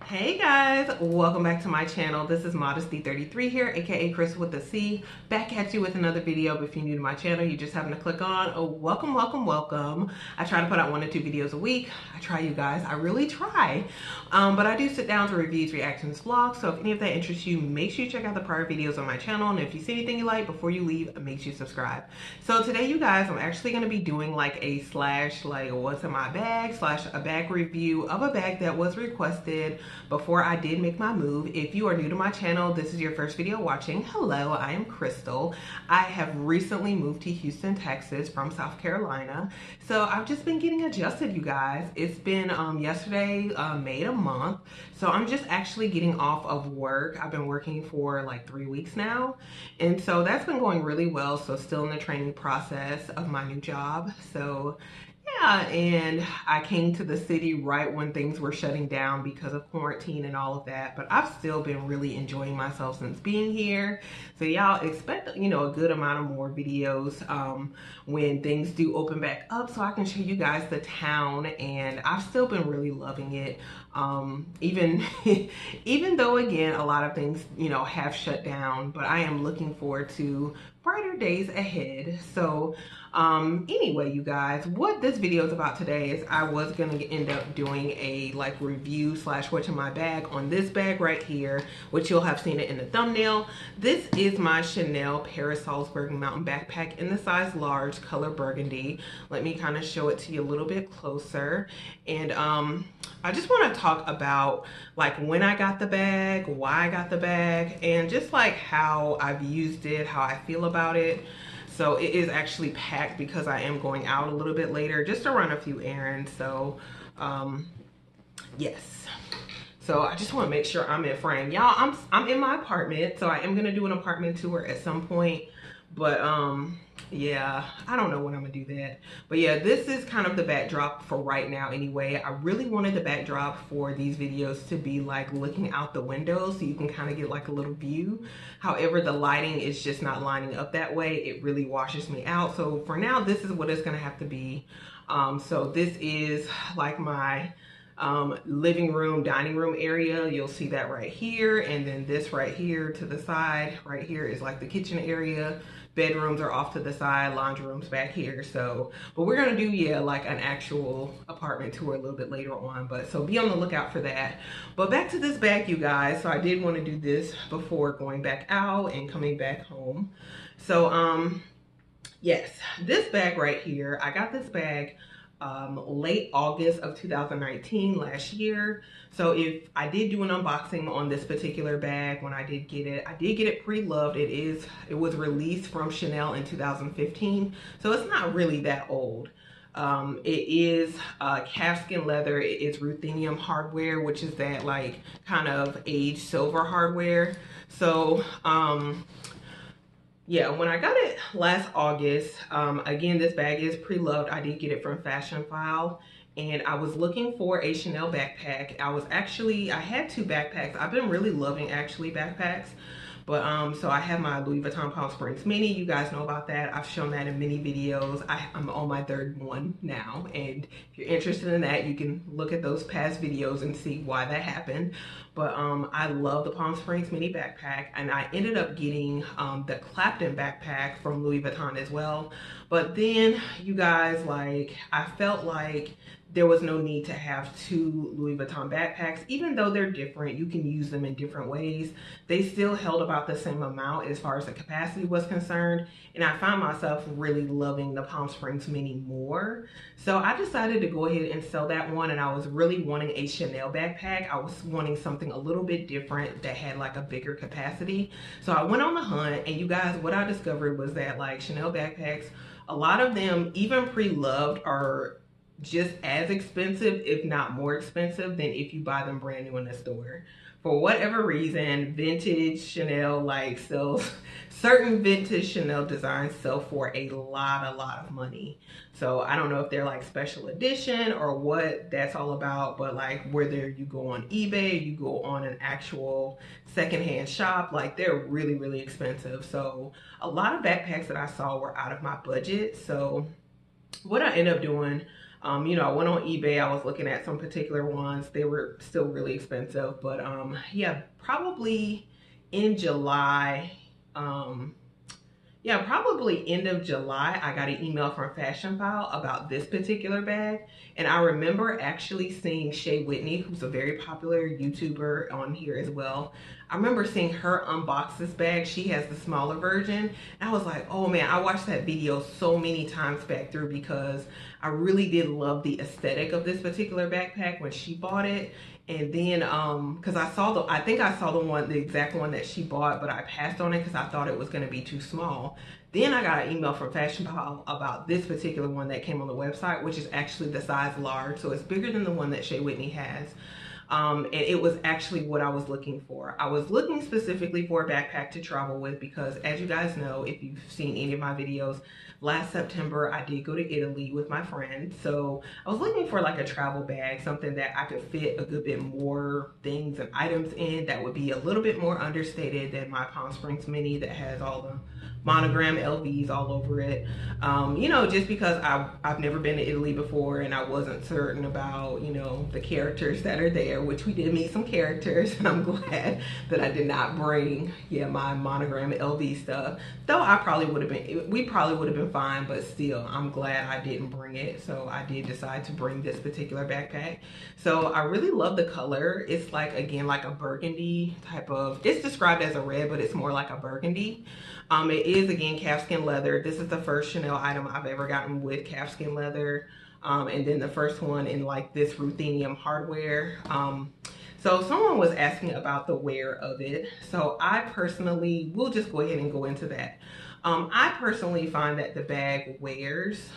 Hey guys, welcome back to my channel. This is Modesty33 here, aka Chris with a C, back at you with another video. But if you're new to my channel, you just happen to click on, oh, welcome. I try to put out 1 to 2 videos a week. I try, you guys, I really try. But I do sit down to reviews, reactions, vlogs. So if any of that interests you, make sure you check out the prior videos on my channel. And if you see anything you like before you leave, make sure you subscribe. So today, you guys, I'm actually going to be doing like a what's in my bag / a bag review of a bag that was requested before I did make my move. If you are new to my channel, this is your first video watching, hello, I am Crystal. I have recently moved to Houston, Texas from South Carolina. So I've just been getting adjusted, you guys. It's been yesterday made a month. So I'm just actually getting off of work. I've been working for like 3 weeks now. And so that's been going really well. So still in the training process of my new job. So yeah, and I came to the city right when things were shutting down because of quarantine and all of that, but I've still been really enjoying myself since being here. So y'all expect, you know, a good amount of more videos when things do open back up so I can show you guys the town, and I've still been really loving it. Even though, again, a lot of things, you know, have shut down, but I am looking forward to brighter days ahead. So anyway, you guys, what this video is about today is I was gonna end up doing a like review / what's in my bag on this bag right here, which you'll have seen it in the thumbnail. This is my Chanel Paris Salzburg mountain backpack in the size large, color burgundy. Let me kind of show it to you a little bit closer. And I just want to talk about like when I got the bag, why I got the bag, and just like how I've used it, how I feel about it. So it is actually packed because I am going out a little bit later just to run a few errands. So yes. So I just want to make sure I'm in frame. Y'all, I'm in my apartment, so I am going to do an apartment tour at some point. But yeah, I don't know when I'm gonna do that. But yeah, this is kind of the backdrop for right now anyway. I really wanted the backdrop for these videos to be like looking out the window so you can kind of get like a little view. However, the lighting is just not lining up that way. It really washes me out. So for now, this is what it's gonna have to be. So this is like my living room, dining room area. You'll see that right here. And then this right here to the side right here is like the kitchen area. Bedrooms are off to the side, laundry room's back here. So, but we're gonna do, yeah, like an actual apartment tour a little bit later on. But so be on the lookout for that. But back to this bag, you guys. So I did want to do this before going back out and coming back home. So yes, this bag right here, I got this bag late August of 2019, last year. So if I did do an unboxing on this particular bag when I did get it pre-loved. It was released from Chanel in 2015, so it's not really that old. It is calfskin leather. It is ruthenium hardware, which is that like kind of aged silver hardware. So yeah, when I got it last August, again, this bag is pre-loved. I did get it from Fashion File, and I was looking for a Chanel backpack. I had 2 backpacks. I've been really loving actually backpacks. But so I have my Louis Vuitton Palm Springs Mini. You guys know about that. I've shown that in many videos. I'm on my 3rd one now. And if you're interested in that, you can look at those past videos and see why that happened. But I love the Palm Springs Mini backpack. And I ended up getting the Clapton backpack from Louis Vuitton as well. But then, you guys, like, I felt like there was no need to have 2 Louis Vuitton backpacks. Even though they're different, you can use them in different ways. They still held about the same amount as far as the capacity was concerned. And I found myself really loving the Palm Springs Mini more. So I decided to go ahead and sell that one. And I was really wanting a Chanel backpack. I was wanting something a little bit different that had like a bigger capacity. So I went on the hunt, and you guys, what I discovered was that like Chanel backpacks, a lot of them, even pre-loved, are just as expensive, if not more expensive, than if you buy them brand new in the store. For whatever reason, vintage Chanel like sells, certain vintage Chanel designs sell for a lot of money. So I don't know if they're like special edition or what that's all about, but like whether you go on eBay, you go on an actual secondhand shop, like they're really expensive. So a lot of backpacks that I saw were out of my budget. So what I ended up doing, You know, I went on eBay, I was looking at some particular ones. They were still really expensive, but yeah, probably in July, yeah, probably end of July, I got an email from Fashion File about this particular bag. And I remember actually seeing Shay Whitney, who's a very popular YouTuber on here as well. I remember seeing her unbox this bag. She has the smaller version. And I was like, oh man, I watched that video so many times back through because I really did love the aesthetic of this particular backpack when she bought it. And then, cause I think I saw the exact one that she bought, but I passed on it cause I thought it was gonna be too small. Then I got an email from Fashion File about this particular one that came on the website, which is actually the size large. So it's bigger than the one that Shay Whitney has. And it was actually what I was looking for. I was looking specifically for a backpack to travel with because, as you guys know, if you've seen any of my videos, last September I did go to Italy with my friend. So I was looking for like a travel bag, something that I could fit a good bit more things and items in that would be a little bit more understated than my Palm Springs Mini that has all the Monogram LVs all over it. You know, just because I've never been to Italy before and I wasn't certain about, you know, the characters that are there, which we did meet some characters, and I'm glad that I did not bring, yeah, my Monogram LV stuff. Though we probably would have been fine, but still, I'm glad I didn't bring it. So I did decide to bring this particular backpack. So I really love the color. It's like, again, like a burgundy type of, it's described as a red, but it's more like a burgundy. It is, again, calfskin leather. This is the first Chanel item I've ever gotten with calfskin leather. And then the first one in like this ruthenium hardware. So someone was asking about the wear of it. So I personally, we'll just go ahead and go into that. I personally find that the bag wears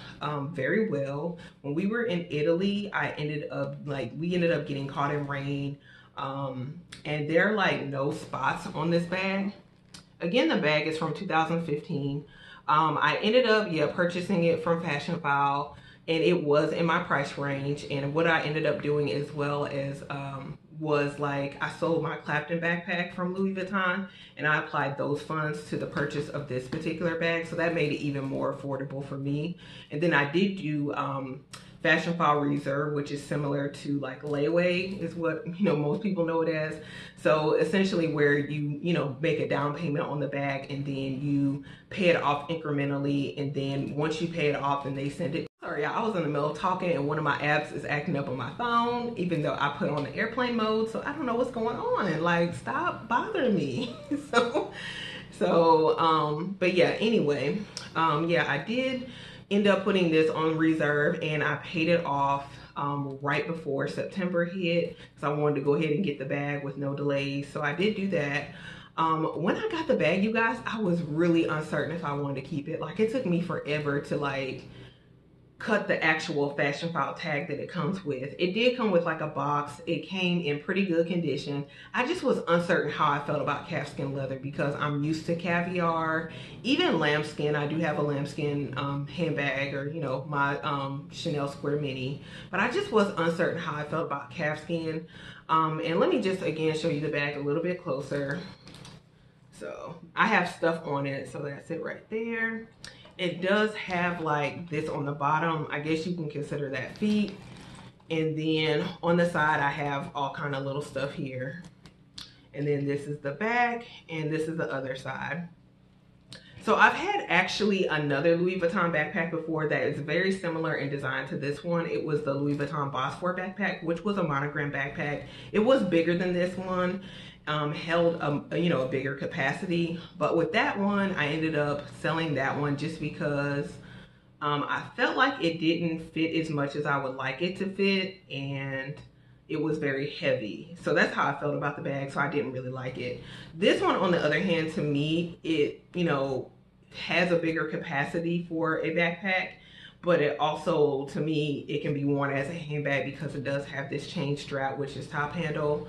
very well. When we were in Italy, we ended up getting caught in rain. And there are like no spots on this bag. Again, the bag is from 2015. I ended up, purchasing it from Fashion File, and it was in my price range. And what I ended up doing as well as was like, I sold my Clapton backpack from Louis Vuitton, and I applied those funds to the purchase of this particular bag. So that made it even more affordable for me. And then I did do Fashion File Reserve, which is similar to like layaway, is what, you know, most people know it as. So essentially where you make a down payment on the bag and then you pay it off incrementally, and then once you pay it off and they send it. Sorry, I was in the middle of talking and one of my apps is acting up on my phone, even though I put on the airplane mode, so I don't know what's going on. Like, stop bothering me. But yeah, anyway, yeah, I did end up putting this on reserve, and I paid it off right before September hit because I wanted to go ahead and get the bag with no delays. So I did do that. When I got the bag, you guys, I was really uncertain if I wanted to keep it. Like, it took me forever to like cut the actual Fashion File tag that it comes with. It did come with like a box. It came in pretty good condition. I just was uncertain how I felt about calfskin leather because I'm used to caviar, even lambskin. I do have a lambskin handbag, or, you know, my Chanel Square Mini, but I just was uncertain how I felt about calfskin. And let me just again show you the bag a little bit closer. So I have stuff on it, so that's it right there. It does have like this on the bottom. I guess you can consider that feet. And then on the side, I have all kind of little stuff here. And then this is the back, and this is the other side. So I've had actually another Louis Vuitton backpack before that is very similar in design to this one. It was the Louis Vuitton Bosphore backpack, which was a Monogram backpack. It was bigger than this one. Held a bigger capacity, but with that one I ended up selling that one just because I felt like it didn't fit as much as I would like it to fit, and it was very heavy. So that's how I felt about the bag, so I didn't really like it. This one, on the other hand, to me, it has a bigger capacity for a backpack, but it also, to me, it can be worn as a handbag because it does have this chain strap, which is top handle.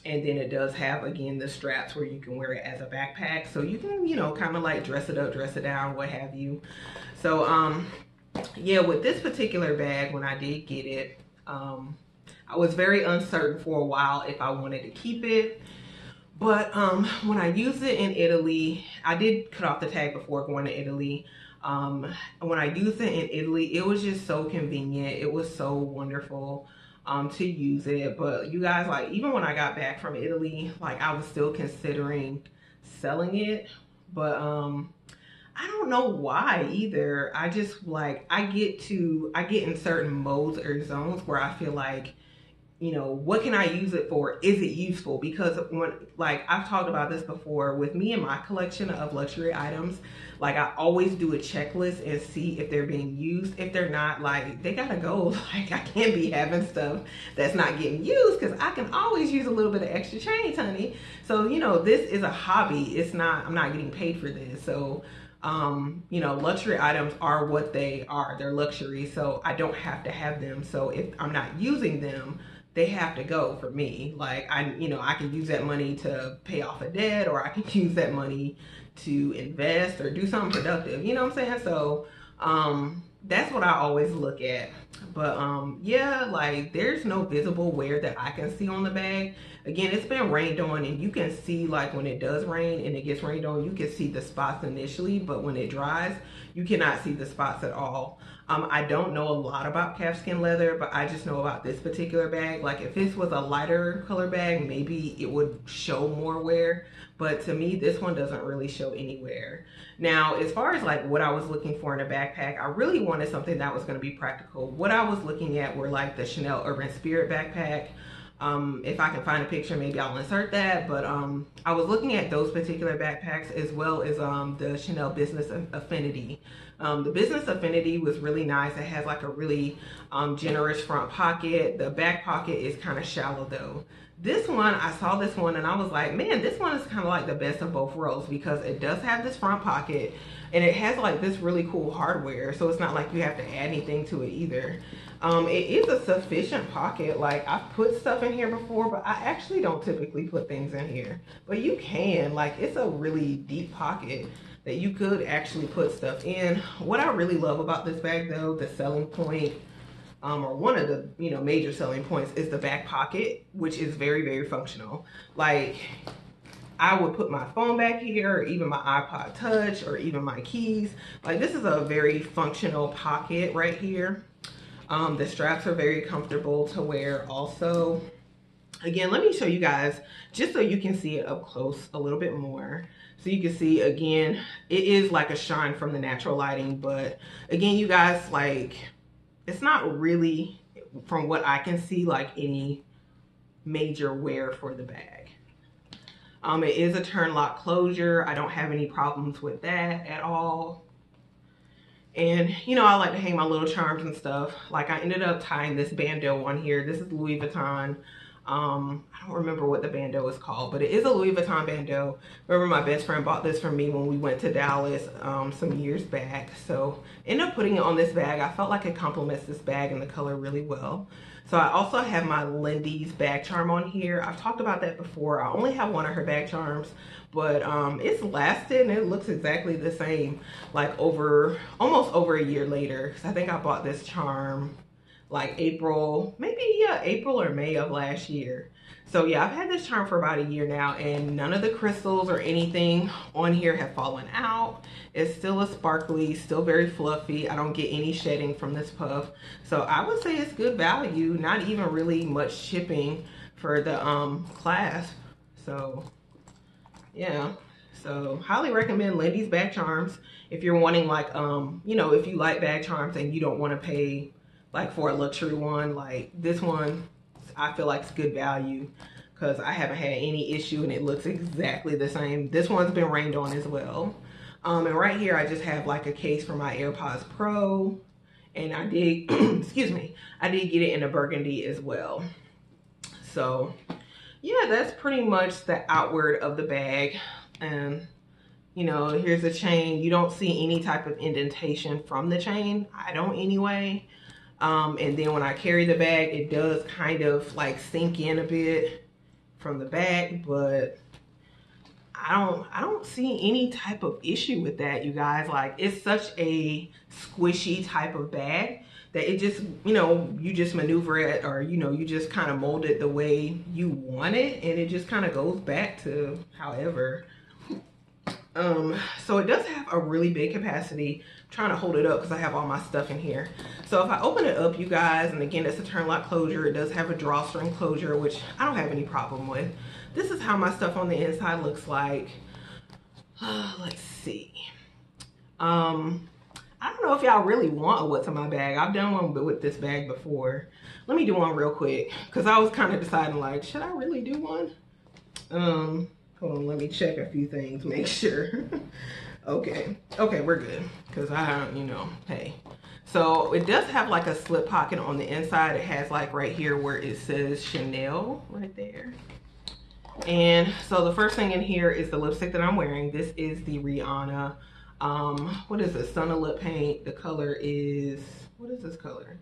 And then it does have, again, the straps where you can wear it as a backpack. So you can, kind of like dress it up, dress it down, what have you. So, yeah, with this particular bag, when I did get it, I was very uncertain for a while if I wanted to keep it. But when I used it in Italy, I did cut off the tag before going to Italy. When I used it in Italy, it was just so convenient. It was so wonderful to use it. But you guys, like, even when I got back from Italy, like, I was still considering selling it. But I don't know why either. I just, like, I get in certain modes or zones where I feel like, you know, what can I use it for? Is it useful? Because when, like, I've talked about this before, with me and my collection of luxury items, like, I always do a checklist and see if they're being used. If they're not, like, they gotta go. Like, I can't be having stuff that's not getting used, because I can always use a little bit of extra change, honey. So, you know, this is a hobby. It's not, I'm not getting paid for this. So, you know, luxury items are what they are. They're luxury, so I don't have to have them. So if I'm not using them, they have to go for me. Like, you know, I can use that money to pay off a debt, or I can use that money to invest or do something productive. You know what I'm saying? So, that's what I always look at. But yeah, like, there's no visible wear that I can see on the bag. Again, it's been rained on, and you can see, like, when it does rain and it gets rained on, you can see the spots initially, but when it dries, you cannot see the spots at all. I don't know a lot about calfskin leather, but I just know about this particular bag. Like, if this was a lighter color bag, maybe it would show more wear, but to me, this one doesn't really show any wear. Now, as far as, like, what I was looking for in a backpack, I really wanted something that was going to be practical. What I was looking at were, like, the Chanel Urban Spirit backpack. If I can find a picture, maybe I'll insert that. But I was looking at those particular backpacks, as well as the Chanel Business Affinity. The Business Affinity was really nice. It has, like, a really generous front pocket. The back pocket is kind of shallow though. This one, I saw this one and I was like, man, this one is kind of like the best of both worlds, because it does have this front pocket and it has, like, this really cool hardware. So it's not like you have to add anything to it either. It is a sufficient pocket. Like, I've put stuff in here before, but I actually don't typically put things in here. But you can, like, it's a really deep pocket that you could actually put stuff in. What I really love about this bag though, the selling point, or one of the, you know, major selling points, is the back pocket, which is very, very functional. Like, I would put my phone back here, or even my iPod Touch, or even my keys. Like, this is a very functional pocket right here. The straps are very comfortable to wear also. Again, let me show you guys, just so you can see it up close a little bit more. So you can see, again, it is like a shine from the natural lighting, but again, you guys, like, it's not really, from what I can see, like, any major wear for the bag. It is a turn lock closure. I don't have any problems with that at all. And, you know, I like to hang my little charms and stuff. Like, I ended up tying this bandeau on here. This is Louis Vuitton. I don't remember what the bandeau is called, but it is a Louis Vuitton bandeau. Remember, my best friend bought this for me when we went to Dallas some years back. So ended up putting it on this bag. I felt like it complements this bag and the color really well. So I also have my Lindy's bag charm on here. I've talked about that before. I only have one of her bag charms, but it's lasted and it looks exactly the same, like, almost over a year later. Because I think I bought this charm like April, maybe, yeah, April or May of last year. So yeah, I've had this charm for about a year now, and none of the crystals or anything on here have fallen out. It's still a sparkly, still very fluffy. I don't get any shedding from this puff. So I would say it's good value, not even really much shipping for the clasp. So yeah, so highly recommend Lindy's bag charms if you're wanting, like, you know, if you like bag charms and you don't want to pay, like, for a luxury one. Like, this one, I feel like it's good value, because I haven't had any issue and it looks exactly the same. This one's been rained on as well. And right here, I just have, like, a case for my AirPods Pro, and I did, excuse me, I did get it in a burgundy as well. So yeah, that's pretty much the outward of the bag. And, you know, here's the chain. You don't see any type of indentation from the chain. I don't anyway. And then when I carry the bag, it does kind of, like, sink in a bit from the back, but I don't see any type of issue with that, you guys. Like, it's such a squishy type of bag that it just, you know, you just maneuver it, or, you know, you just kind of mold it the way you want it, and it just kind of goes back to however. So it does have a really big capacity. I'm trying to hold it up because I have all my stuff in here. So if I open it up, you guys, and again, it's a turn lock closure. It does have a drawstring closure, which I don't have any problem with. This is how my stuff on the inside looks like. Let's see. I don't know if y'all really want a what's in my bag. I've done one with this bag before. Let me do one real quick because I was kind of deciding like, should I really do one? Hold on, let me check a few things, make sure. Okay, we're good because I, you know, hey. So it does have like a slip pocket on the inside. It has like right here where it says Chanel right there. And so the first thing in here is the lipstick that I'm wearing. This is the Rihanna, what is it, Sun Lip Paint. The color is, what is this color?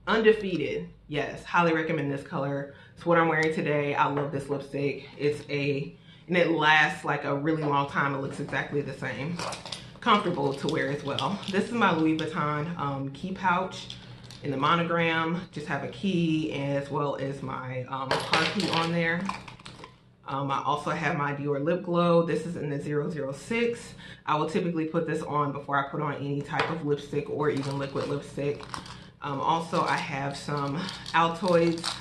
Undefeated. Yes, highly recommend this color. It's what I'm wearing today. I love this lipstick. And it lasts like a really long time. It looks exactly the same. Comfortable to wear as well. This is my Louis Vuitton key pouch in the Monogram. Just have a key as well as my car key on there. I also have my Dior lip glow. This is in the 006. I will typically put this on before I put on any type of lipstick or even liquid lipstick. Also, I have some Altoids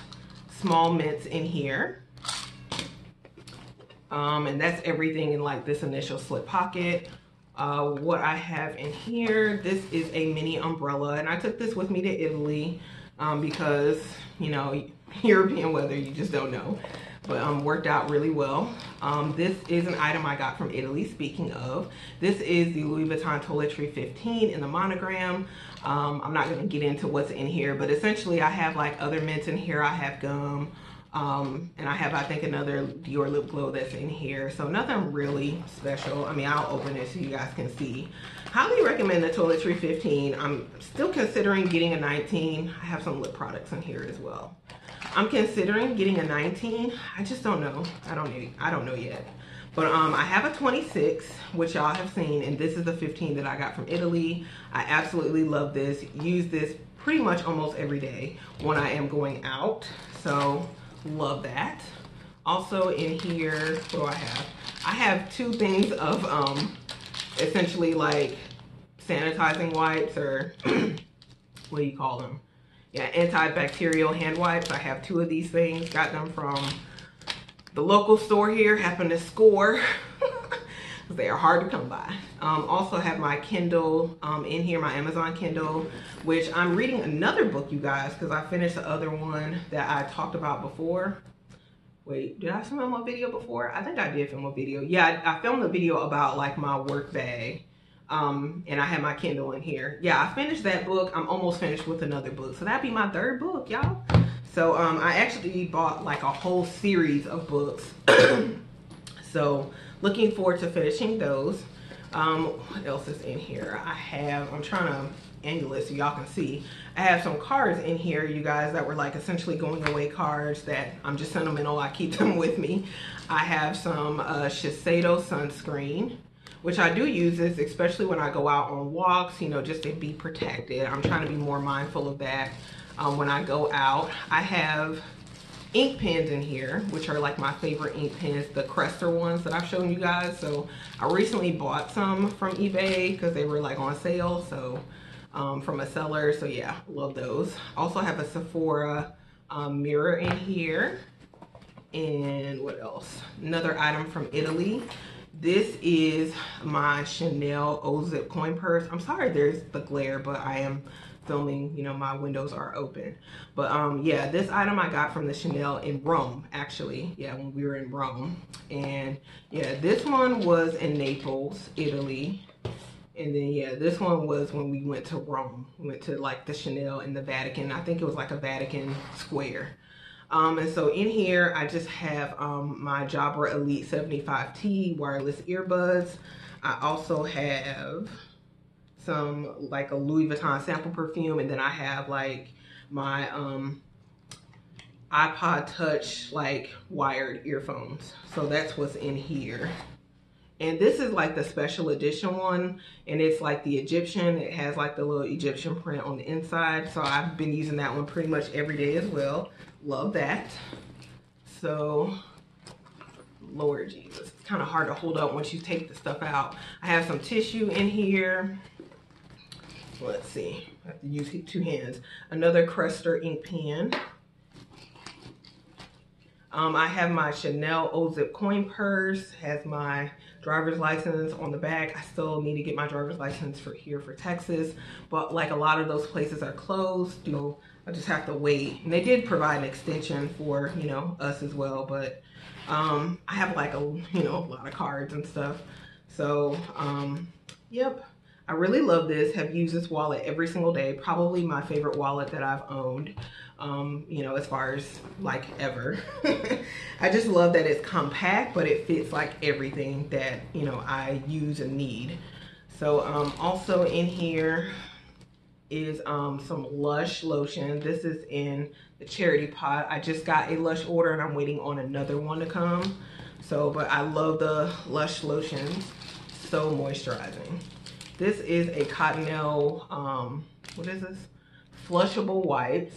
small mints in here. And that's everything in like this initial slip pocket. What I have in here, this is a mini umbrella, and I took this with me to Italy because, you know, European weather, you just don't know. But worked out really well. This is an item I got from Italy, speaking of. This is the Louis Vuitton Toiletry 15 in the Monogram. I'm not gonna get into what's in here, but essentially I have like other mints in here. I have gum, and I have, I think, another Dior lip glow that's in here. So nothing really special. I mean, I'll open it so you guys can see. Highly recommend the Toiletry 15. I'm still considering getting a 19. I have some lip products in here as well. I'm considering getting a 19. I just don't know. I don't know yet. But I have a 26, which y'all have seen, and this is the 15 that I got from Italy. I absolutely love this. Use this pretty much almost every day when I am going out. So love that. Also in here, what do I have? I have two things of essentially like sanitizing wipes, or what do you call them? Yeah, antibacterial hand wipes. I have two of these things. Got them from the local store here. Happened to score. They are hard to come by. Also have my Kindle in here, my Amazon Kindle, which I'm reading another book, you guys, because I finished the other one that I talked about before. Wait, did I film a video before? I think I did film a video. Yeah, I filmed a video about like my work bag. And I have my Kindle in here. Yeah, I finished that book. I'm almost finished with another book. So that'd be my third book, y'all. So I actually bought like a whole series of books. So looking forward to finishing those. What else is in here? I'm trying to angle it so y'all can see. I have some cards in here, you guys, that were like essentially going away cards that I'm just sentimental. I keep them with me. I have some Shiseido sunscreen, which I do use this, especially when I go out on walks, you know, just to be protected. I'm trying to be more mindful of that when I go out. I have ink pens in here, which are like my favorite ink pens, the Crester ones that I've shown you guys. So I recently bought some from eBay because they were like on sale. So from a seller, so yeah, love those. Also have a Sephora mirror in here. And what else? Another item from Italy. This is my Chanel O-Zip coin purse. I'm sorry there's the glare, but I am filming, you know, my windows are open. But yeah, this item I got from the Chanel in Rome, actually. Yeah, when we were in Rome. And yeah, this one was in Naples, Italy. And then yeah, this one was when we went to Rome. We went to like the Chanel in the Vatican. I think it was like a Vatican Square. And so in here, I just have my Jabra Elite 75T wireless earbuds. I also have some like a Louis Vuitton sample perfume, and then I have like my iPod Touch like wired earphones. So that's what's in here. And this is like the special edition one, and it's like the Egyptian. It has like the little Egyptian print on the inside. So I've been using that one pretty much every day as well. Love that. So, Lord Jesus, kind of hard to hold up once you take the stuff out. I have some tissue in here. Let's see, I have to use 2 hands. Another Cruster ink pen. I have my Chanel O-Zip coin purse, has my driver's license on the back. I still need to get my driver's license for here for Texas, but like a lot of those places are closed, you know, I just have to wait. And they did provide an extension for, you know, us as well, but I have like a, you know, a lot of cards and stuff. So, yep. I really love this, have used this wallet every single day. Probably my favorite wallet that I've owned, you know, as far as like ever. I just love that it's compact, but it fits like everything that, you know, I use and need. So also in here is some Lush Lotion. This is in the charity pot. I just got a Lush order and I'm waiting on another one to come. So, but I love the Lush Lotions, so moisturizing. This is a Cottonelle, what is this? Flushable wipes.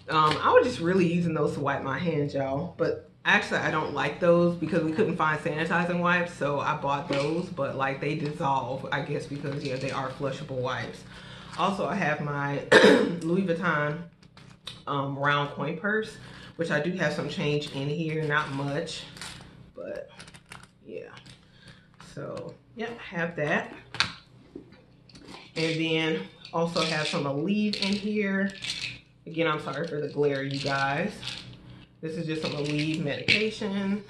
I was just really using those to wipe my hands, y'all. But actually, I don't like those because we couldn't find sanitizing wipes. So I bought those, but like they dissolve, I guess, because yeah, they are flushable wipes. Also, I have my Louis Vuitton round coin purse, which I do have some change in here, not much, but yeah. So yeah, I have that. And then also have some Aleve in here. Again, I'm sorry for the glare, you guys. This is just some Aleve medication.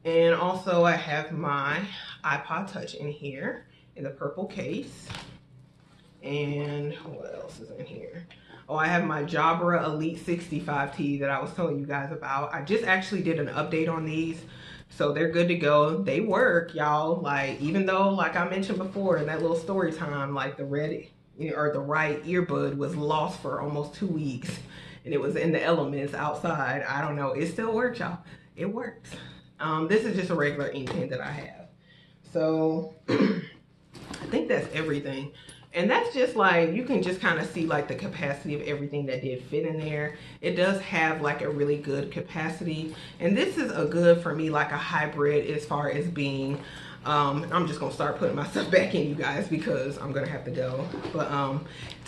And also I have my iPod Touch in here in the purple case. And what else is in here? Oh, I have my Jabra Elite 65 tee that I was telling you guys about. I just actually did an update on these. So they're good to go. They work, y'all. Like, even though, like I mentioned before in that little story time, like the red or the right earbud was lost for almost 2 weeks and it was in the elements outside. I don't know. It still works, y'all. It works. This is just a regular ink pen that I have. So I think that's everything. And that's just like, you can just kind of see like the capacity of everything that did fit in there. It does have like a really good capacity. And this is a good, for me, like a hybrid as far as being, I'm just gonna start putting my stuff back in, you guys, because I'm gonna have to go. But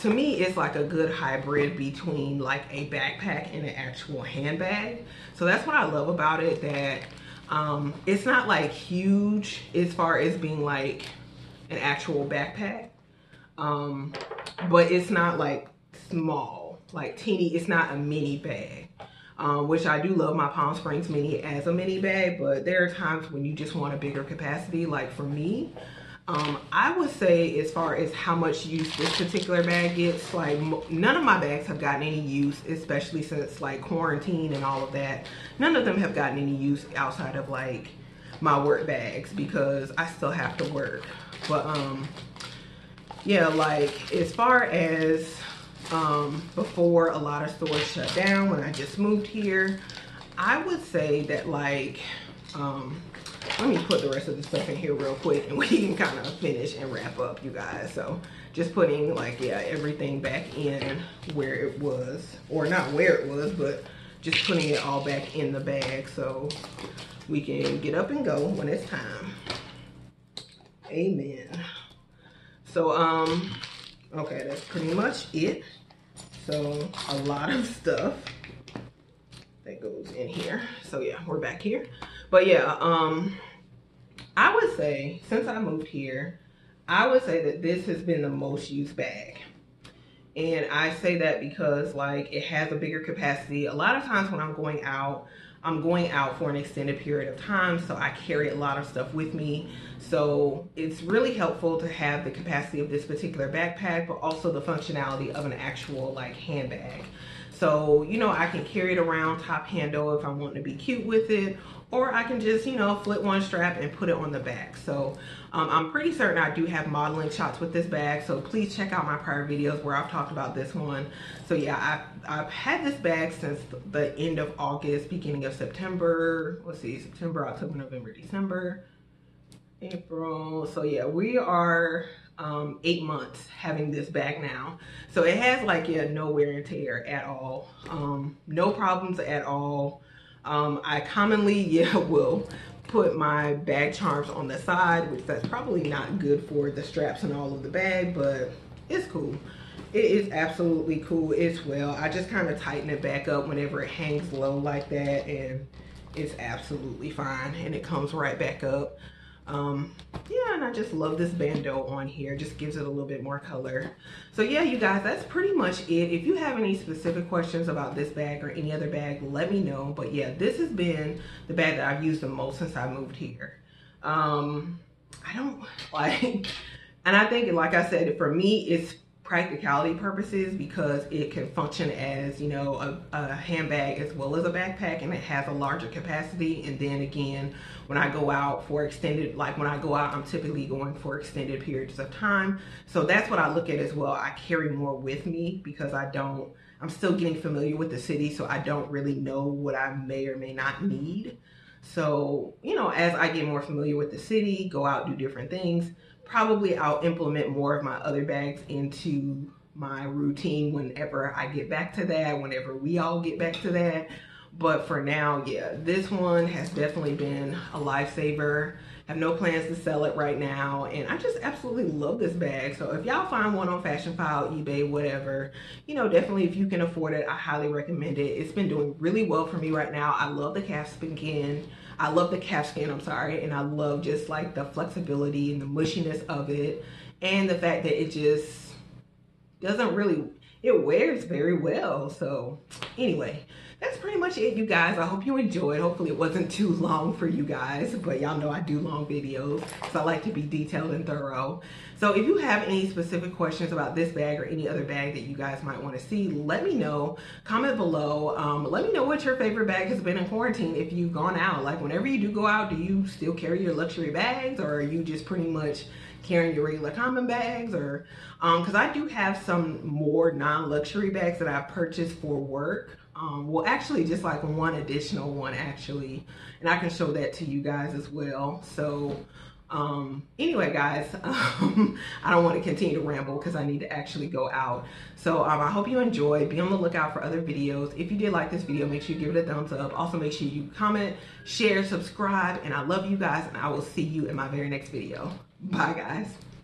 to me, it's like a good hybrid between like a backpack and an actual handbag. So that's what I love about it, that it's not like huge as far as being like an actual backpack. But it's not like small, like teeny. It's not a mini bag, which I do love my Palm Springs mini as a mini bag, but there are times when you just want a bigger capacity. Like for me, I would say as far as how much use this particular bag gets, like none of my bags have gotten any use, especially since like quarantine and all of that. None of them have gotten any use outside of like my work bags because I still have to work. But yeah, like as far as before a lot of stores shut down, when I just moved here, I would say that like, let me put the rest of the stuff in here real quick and we can kind of finish and wrap up, you guys. So just putting like, yeah, everything back in where it was, or not where it was, but just putting it all back in the bag so we can get up and go when it's time. Amen. So, okay, that's pretty much it. So, a lot of stuff that goes in here. So, yeah, we're back here. But, yeah, I would say, since I moved here, I would say that this has been the most used bag. And I say that because, like, it has a bigger capacity. A lot of times when I'm going out for an extended period of time, so I carry a lot of stuff with me. So it's really helpful to have the capacity of this particular backpack, but also the functionality of an actual like handbag. So, you know, I can carry it around top handle if I want to be cute with it, or I can just, you know, flip one strap and put it on the back. So I'm pretty certain I do have modeling shots with this bag, so please check out my prior videos where I've talked about this one. So yeah, I've had this bag since the end of August, beginning of September. Let's see, September, October, November, December, April. So yeah, we are 8 months having this bag now. So it has like, yeah, no wear and tear at all. No problems at all. I commonly, yeah, will put my bag charms on the side, which that's probably not good for the straps and all of the bag, but it's cool. It is absolutely cool as well. I just kind of tighten it back up whenever it hangs low like that, and it's absolutely fine, and it comes right back up. Yeah, and I just love this bandeau on here. Just gives it a little bit more color. So yeah, you guys, that's pretty much it. If you have any specific questions about this bag or any other bag, let me know. But yeah, this has been the bag that I've used the most since I moved here. I don't like, and I think, like I said, for me, it's practicality purposes because it can function as, you know, a handbag as well as a backpack, and it has a larger capacity. And then again, when I go out for extended, like when I go out, I'm typically going for extended periods of time. So that's what I look at as well. I carry more with me because I'm still getting familiar with the city, so I don't really know what I may or may not need. So, you know, as I get more familiar with the city, go out, do different things, probably I'll implement more of my other bags into my routine whenever I get back to that, whenever we all get back to that. But for now, yeah, this one has definitely been a lifesaver. I have no plans to sell it right now, and I just absolutely love this bag. So if y'all find one on Fashion File, eBay, whatever, you know, definitely if you can afford it, I highly recommend it. It's been doing really well for me right now. I love the calfskin. I love the calfskin, I'm sorry, and I love just like the flexibility and the mushiness of it, and the fact that it just doesn't really, it wears very well. So anyway, that's pretty much it, you guys. I hope you enjoyed. Hopefully it wasn't too long for you guys, but y'all know I do long videos, so I like to be detailed and thorough. So if you have any specific questions about this bag or any other bag that you guys might want to see, let me know. Comment below. Let me know what your favorite bag has been in quarantine if you've gone out. Like whenever you do go out, do you still carry your luxury bags, or are you just pretty much carrying your regular common bags? Or because I do have some more non-luxury bags that I purchased for work. Well, actually just like one additional one actually, and I can show that to you guys as well. So anyway guys, I don't want to continue to ramble because I need to actually go out. So I hope you enjoyed. Be on the lookout for other videos. If you did like this video, make sure you give it a thumbs up. Also make sure you comment, share, subscribe, and I love you guys, and I will see you in my very next video. Bye guys.